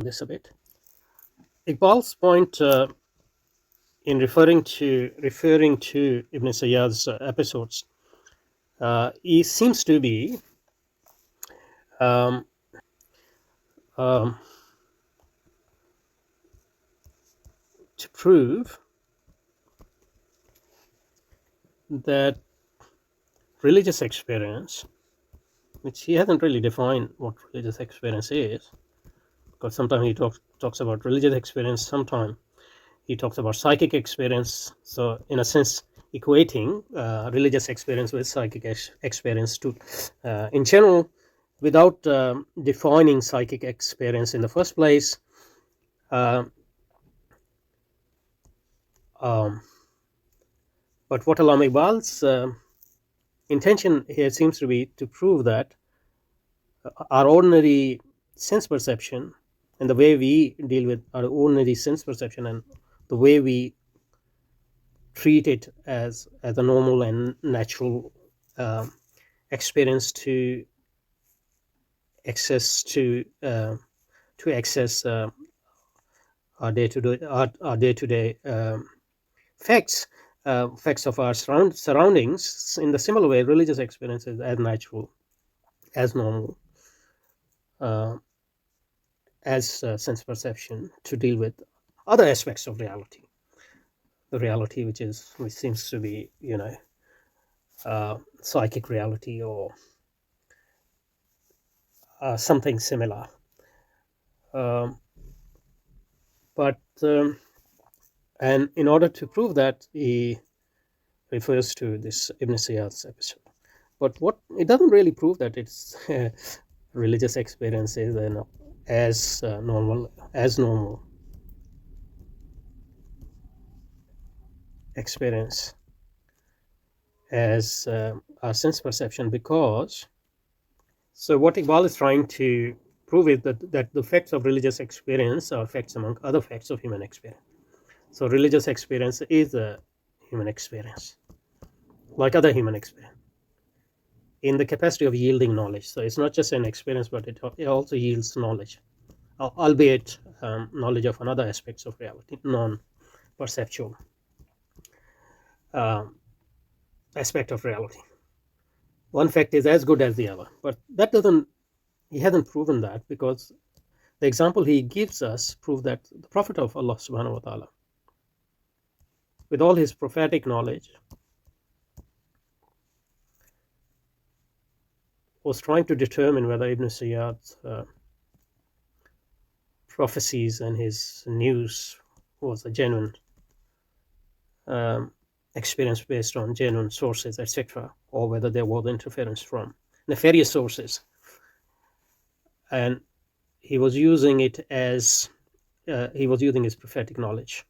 this a bit. Iqbal's point in referring to Ibn Sayyad's episodes, he seems to be um, um, to prove that religious experience, which he hasn't really defined what religious experience is, because sometimes he talks about religious experience, sometimes he talks about psychic experience. So, in a sense, equating religious experience with psychic experience to, in general, without defining psychic experience in the first place. Uh, um, but what Allama Iqbal's intention here seems to be to prove that our ordinary sense perception and the way we deal with our ordinary sense perception and the way we treat it as a normal and natural experience to access our day-to-day facts of our surroundings. In the similar way, religious experience is as natural, as normal, as sense perception to deal with other aspects of reality. The reality which seems to be, psychic reality or something similar. And in order to prove that, he refers to this Ibn Sayyad's episode. But what it doesn't really prove that it's religious experiences and as normal experience as our sense perception, because so what Iqbal is trying to prove is that the facts of religious experience are facts among other facts of human experience. So religious experience is a human experience, like other human experience, in the capacity of yielding knowledge. So it's not just an experience, but it also yields knowledge, albeit knowledge of another aspects of reality, non-perceptual aspect of reality. One fact is as good as the other, but he hasn't proven that, because the example he gives us prove that the Prophet of Allah subhanahu wa ta'ala, with all his prophetic knowledge, was trying to determine whether Ibn Sayyad's prophecies and his news was a genuine experience based on genuine sources, etc., or whether there was interference from nefarious sources. And he was using it as he was using his prophetic knowledge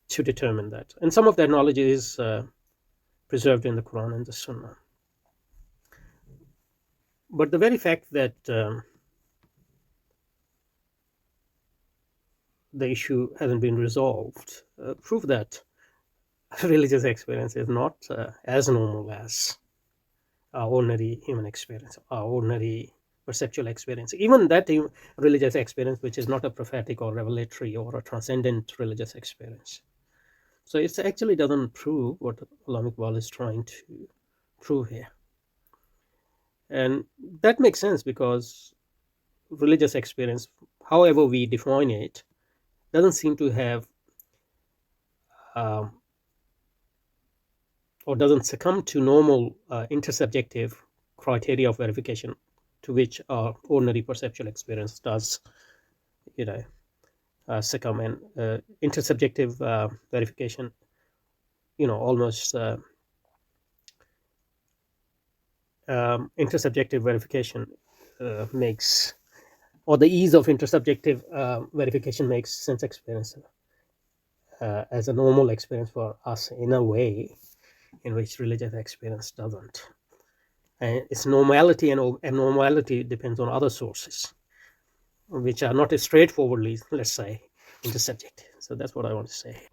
to determine that. And some of that knowledge is preserved in the Quran and the Sunnah. But the very fact that the issue hasn't been resolved prove that religious experience is not as normal as our ordinary human experience, our ordinary perceptual experience. Even that religious experience which is not a prophetic or revelatory or a transcendent religious experience. So it actually doesn't prove what Allama Iqbal is trying to prove here. And that makes sense, because religious experience, however we define it, doesn't seem to have or doesn't succumb to normal intersubjective criteria of verification, to which our ordinary perceptual experience does, succumb. And intersubjective verification, almost intersubjective verification makes, or the ease of intersubjective verification makes sense experience as a normal experience for us in a way in which religious experience doesn't. And its normality and abnormality depends on other sources, which are not as straightforwardly, let's say, intersubjective. So that's what I want to say.